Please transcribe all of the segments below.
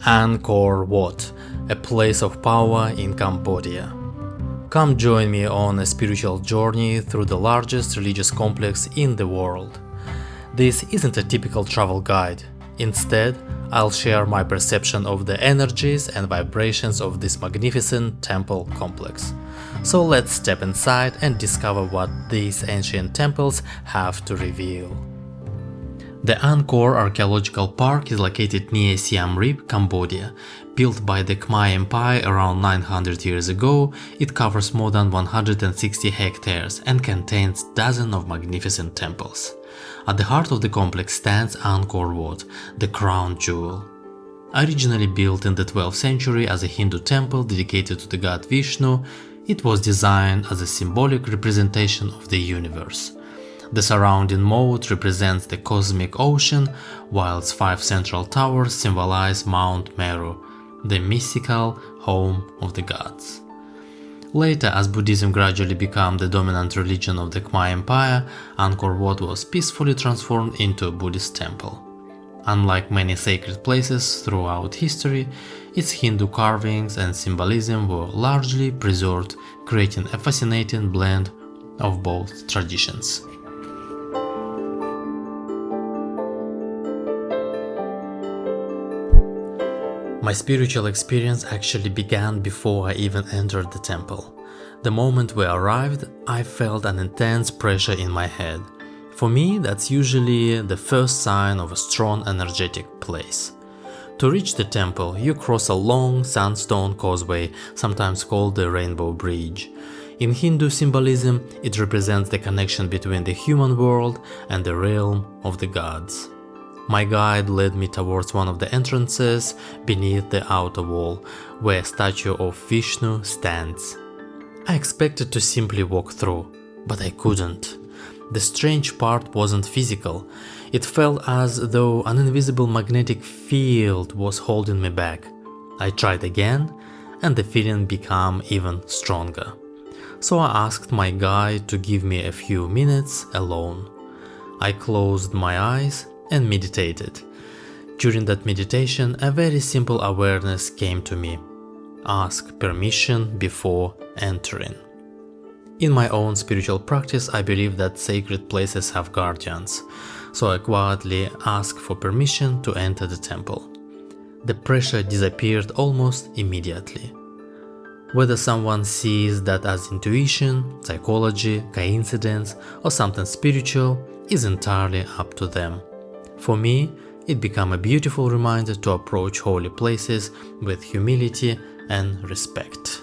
Angkor Wat, a place of power in Cambodia. Come join me on a spiritual journey through the largest religious complex in the world. This isn't a typical travel guide. Instead, I'll share my perception of the energies and vibrations of this magnificent temple complex. So let's step inside and discover what these ancient temples have to reveal. The Angkor Archaeological Park is located near Siem Reap, Cambodia. Built by the Khmer Empire around 900 years ago, it covers more than 160 hectares and contains dozens of magnificent temples. At the heart of the complex stands Angkor Wat, the crown jewel. Originally built in the 12th century as a Hindu temple dedicated to the god Vishnu, it was designed as a symbolic representation of the universe. The surrounding moat represents the cosmic ocean, while its 5 central towers symbolize Mount Meru, the mystical home of the gods. Later, as Buddhism gradually became the dominant religion of the Khmer Empire, Angkor Wat was peacefully transformed into a Buddhist temple. Unlike many sacred places throughout history, its Hindu carvings and symbolism were largely preserved, creating a fascinating blend of both traditions. My spiritual experience actually began before I even entered the temple. The moment we arrived, I felt an intense pressure in my head. For me, that's usually the first sign of a strong energetic place. To reach the temple, you cross a long sandstone causeway, sometimes called the Rainbow Bridge. In Hindu symbolism, it represents the connection between the human world and the realm of the gods. My guide led me towards one of the entrances beneath the outer wall, where a statue of Vishnu stands. I expected to simply walk through, but I couldn't. The strange part wasn't physical. It felt as though an invisible magnetic field was holding me back. I tried again, and the feeling became even stronger. So I asked my guide to give me a few minutes alone. I closed my eyes and meditated. During that meditation, a very simple awareness came to me. Ask permission before entering. In my own spiritual practice, I believe that sacred places have guardians, so I quietly asked for permission to enter the temple. The pressure disappeared almost immediately. Whether someone sees that as intuition, psychology, coincidence, or something spiritual is entirely up to them. For me, it became a beautiful reminder to approach holy places with humility and respect.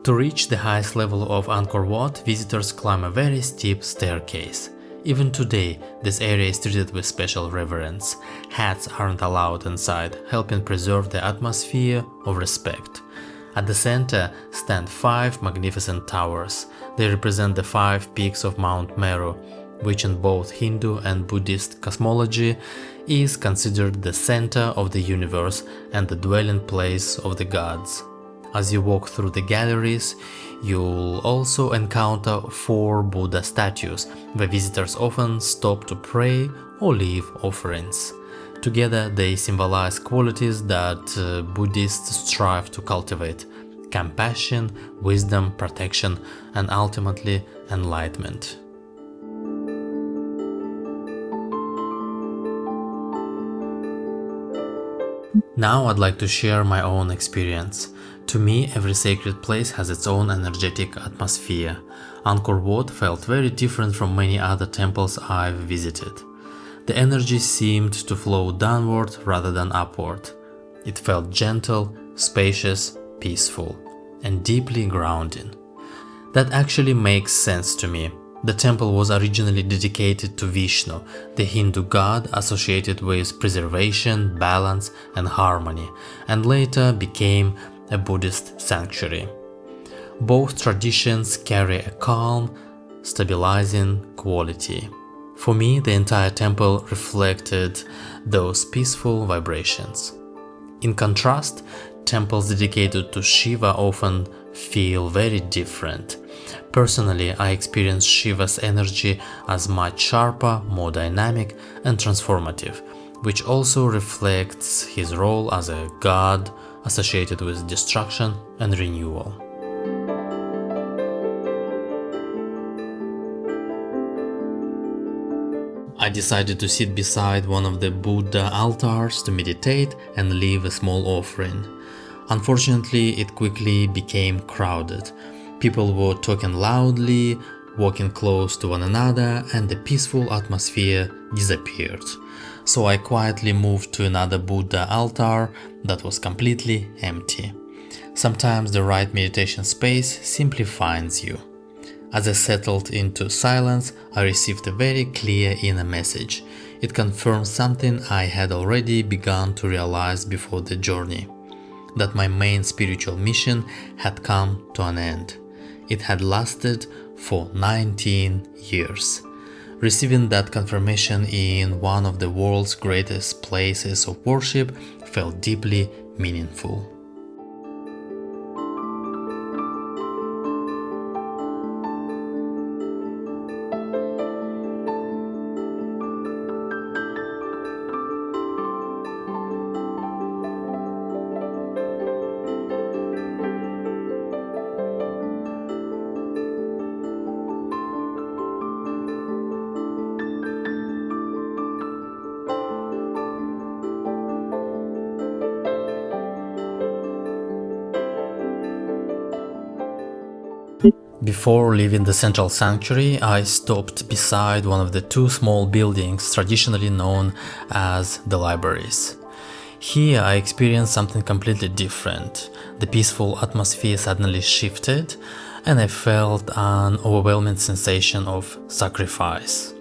To reach the highest level of Angkor Wat, visitors climb a very steep staircase. Even today, this area is treated with special reverence. Hats aren't allowed inside, helping preserve the atmosphere of respect. At the center stand 5 magnificent towers. They represent the 5 peaks of Mount Meru, which in both Hindu and Buddhist cosmology is considered the center of the universe and the dwelling place of the gods. As you walk through the galleries, you'll also encounter 4 Buddha statues, where visitors often stop to pray or leave offerings. Together, they symbolize qualities that Buddhists strive to cultivate: compassion, wisdom, protection, and ultimately enlightenment. Now I'd like to share my own experience. To me, every sacred place has its own energetic atmosphere. Angkor Wat felt very different from many other temples I've visited. The energy seemed to flow downward rather than upward. It felt gentle, spacious, peaceful, and deeply grounding. That actually makes sense to me. The temple was originally dedicated to Vishnu, the Hindu god associated with preservation, balance, and harmony, and later became a Buddhist sanctuary. Both traditions carry a calm, stabilizing quality. For me, the entire temple reflected those peaceful vibrations. In contrast, temples dedicated to Shiva often feel very different. Personally, I experience Shiva's energy as much sharper, more dynamic and transformative, which also reflects his role as a god associated with destruction and renewal. I decided to sit beside one of the Buddha altars to meditate and leave a small offering. Unfortunately, it quickly became crowded. People were talking loudly, walking close to one another, and the peaceful atmosphere disappeared. So I quietly moved to another Buddha altar that was completely empty. Sometimes the right meditation space simply finds you. As I settled into silence, I received a very clear inner message. It confirmed something I had already begun to realize before the journey, that my main spiritual mission had come to an end. It had lasted for 19 years. Receiving that confirmation in one of the world's greatest places of worship felt deeply meaningful. Before leaving the central sanctuary, I stopped beside one of the two small buildings traditionally known as the libraries. Here I experienced something completely different. The peaceful atmosphere suddenly shifted, and I felt an overwhelming sensation of sacrifice.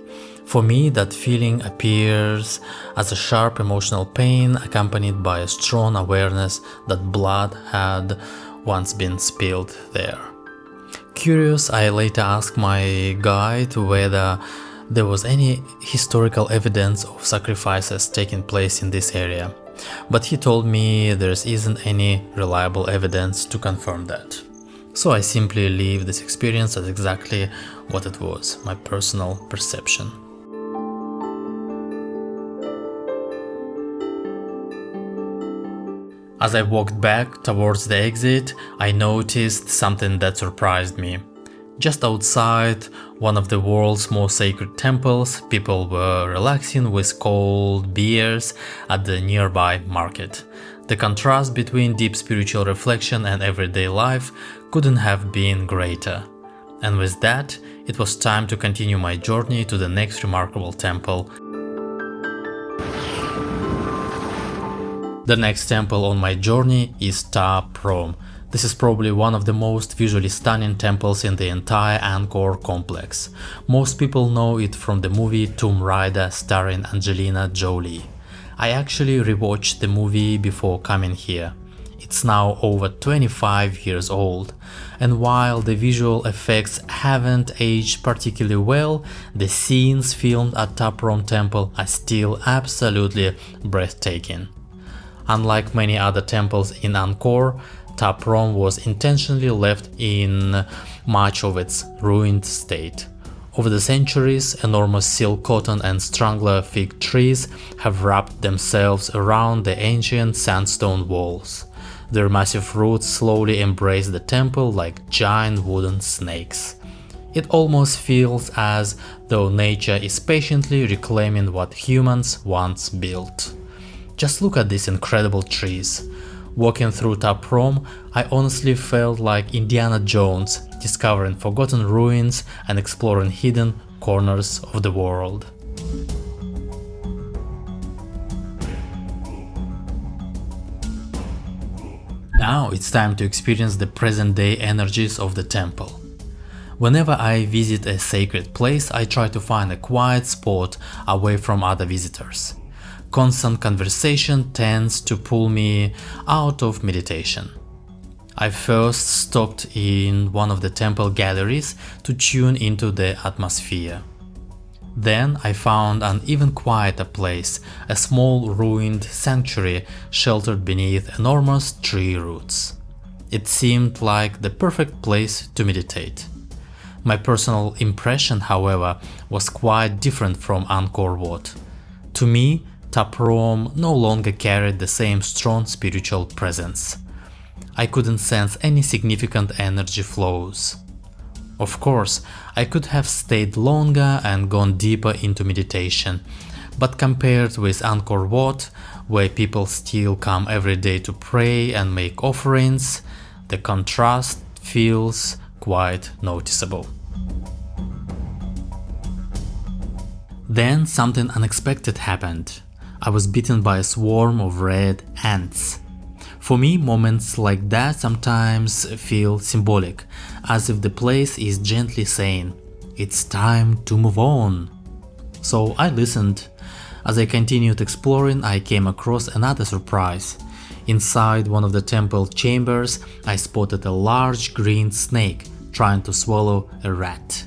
For me, that feeling appears as a sharp emotional pain accompanied by a strong awareness that blood had once been spilled there. Curious, I later asked my guide whether there was any historical evidence of sacrifices taking place in this area, but he told me there isn't any reliable evidence to confirm that. So I simply leave this experience as exactly what it was, my personal perception. As I walked back towards the exit, I noticed something that surprised me. Just outside one of the world's most sacred temples, people were relaxing with cold beers at the nearby market. The contrast between deep spiritual reflection and everyday life couldn't have been greater. And with that, it was time to continue my journey to the next remarkable temple. The next temple on my journey is Prohm. This is probably one of the most visually stunning temples in the entire Angkor complex. Most people know it from the movie Tomb Raider starring Angelina Jolie. I actually rewatched the movie before coming here. It's now over 25 years old, and while the visual effects haven't aged particularly well, the scenes filmed at Prohm Temple are still absolutely breathtaking. Unlike many other temples in Angkor, Prohm was intentionally left in much of its ruined state. Over the centuries, enormous silk cotton and strangler fig trees have wrapped themselves around the ancient sandstone walls. Their massive roots slowly embrace the temple like giant wooden snakes. It almost feels as though nature is patiently reclaiming what humans once built. Just look at these incredible trees. Walking through Prohm, I honestly felt like Indiana Jones, discovering forgotten ruins and exploring hidden corners of the world. Now it's time to experience the present-day energies of the temple. Whenever I visit a sacred place, I try to find a quiet spot away from other visitors. Constant conversation tends to pull me out of meditation. I first stopped in one of the temple galleries to tune into the atmosphere. Then I found an even quieter place, a small ruined sanctuary sheltered beneath enormous tree roots. It seemed like the perfect place to meditate. My personal impression, however, was quite different from Angkor Wat. To me, Prohm no longer carried the same strong spiritual presence. I couldn't sense any significant energy flows. Of course, I could have stayed longer and gone deeper into meditation, but compared with Angkor Wat, where people still come every day to pray and make offerings, the contrast feels quite noticeable. Then something unexpected happened. I was bitten by a swarm of red ants. For me, moments like that sometimes feel symbolic, as if the place is gently saying, "It's time to move on." So I listened. As I continued exploring, I came across another surprise. Inside one of the temple chambers, I spotted a large green snake trying to swallow a rat.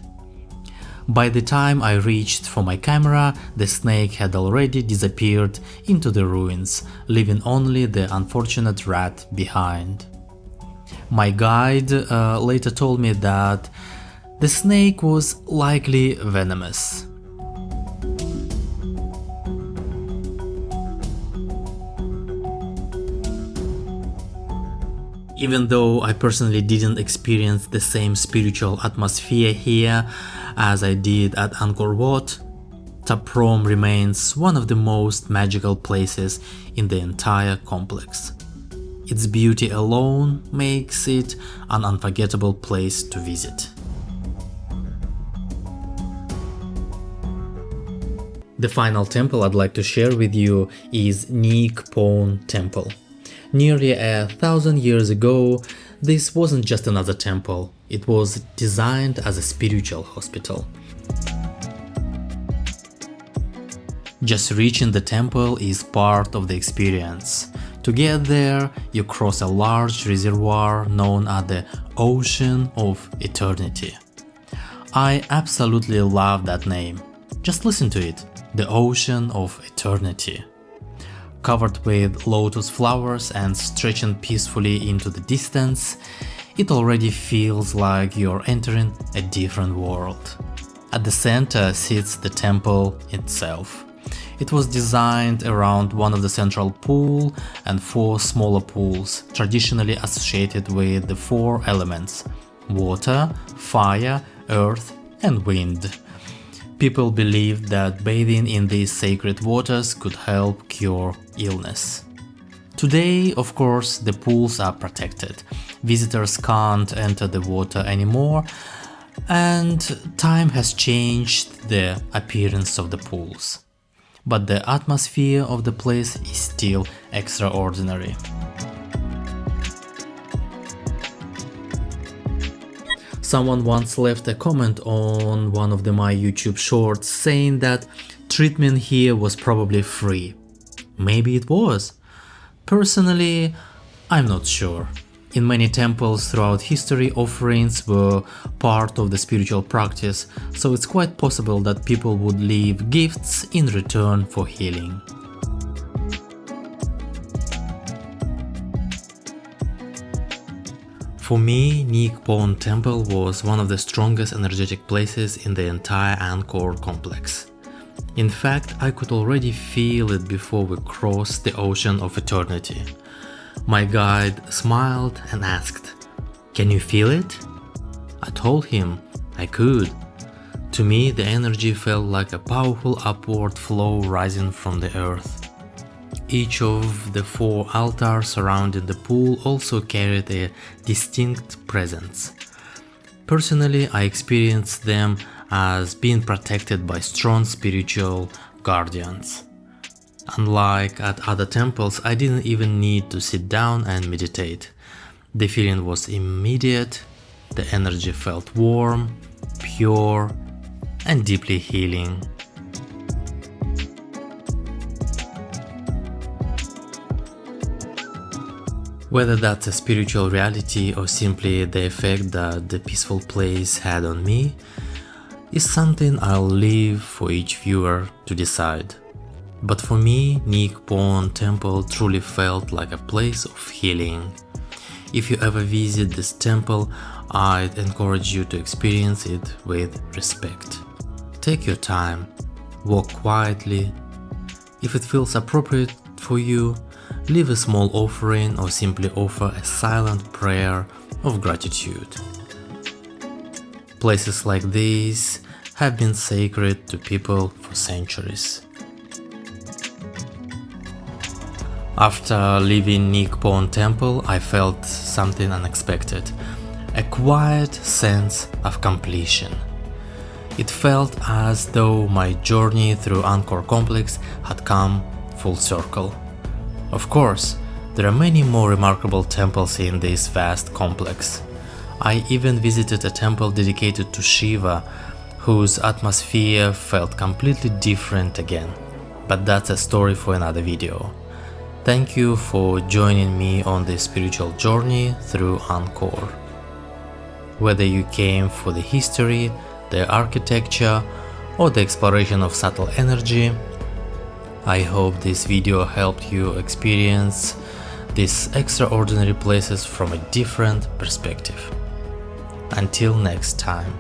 By the time I reached for my camera, the snake had already disappeared into the ruins, leaving only the unfortunate rat behind. My guide later told me that the snake was likely venomous. Even though I personally didn't experience the same spiritual atmosphere here as I did at Angkor Wat, Prohm remains one of the most magical places in the entire complex. Its beauty alone makes it an unforgettable place to visit. The final temple I'd like to share with you is Neak Poan Temple. Nearly 1,000 years ago, this wasn't just another temple, it was designed as a spiritual hospital. Just reaching the temple is part of the experience. To get there, you cross a large reservoir known as the Ocean of Eternity. I absolutely love that name. Just listen to it, the Ocean of Eternity. Covered with lotus flowers and stretching peacefully into the distance, it already feels like you're entering a different world. At the center sits the temple itself. It was designed around one of the central pool and 4 smaller pools, traditionally associated with the 4 elements: water, fire, earth, and wind. People believed that bathing in these sacred waters could help cure illness. Today, of course, the pools are protected. Visitors can't enter the water anymore, and time has changed the appearance of the pools. But the atmosphere of the place is still extraordinary. Someone once left a comment on one of my YouTube shorts saying that treatment here was probably free. Maybe it was. Personally, I'm not sure. In many temples throughout history, offerings were part of the spiritual practice, so it's quite possible that people would leave gifts in return for healing. For me, Neak Poan Temple was one of the strongest energetic places in the entire Angkor complex. In fact, I could already feel it before we crossed the Ocean of Eternity. My guide smiled and asked, "Can you feel it?" I told him I could. To me, the energy felt like a powerful upward flow rising from the earth. Each of the 4 altars surrounding the pool also carried a distinct presence. Personally, I experienced them as being protected by strong spiritual guardians. Unlike at other temples, I didn't even need to sit down and meditate. The feeling was immediate, the energy felt warm, pure, and deeply healing. Whether that's a spiritual reality or simply the effect that the peaceful place had on me is something I'll leave for each viewer to decide. But for me, Neak Poan Temple truly felt like a place of healing. If you ever visit this temple, I'd encourage you to experience it with respect. Take your time, walk quietly. If it feels appropriate for you, leave a small offering or simply offer a silent prayer of gratitude. Places like these have been sacred to people for centuries. After leaving Neak Poan temple, I felt something unexpected, a quiet sense of completion. It felt as though my journey through Angkor complex had come full circle. Of course, there are many more remarkable temples in this vast complex. I even visited a temple dedicated to Shiva, whose atmosphere felt completely different again. But that's a story for another video. Thank you for joining me on this spiritual journey through Angkor. Whether you came for the history, the architecture, or the exploration of subtle energy, I hope this video helped you experience these extraordinary places from a different perspective. Until next time.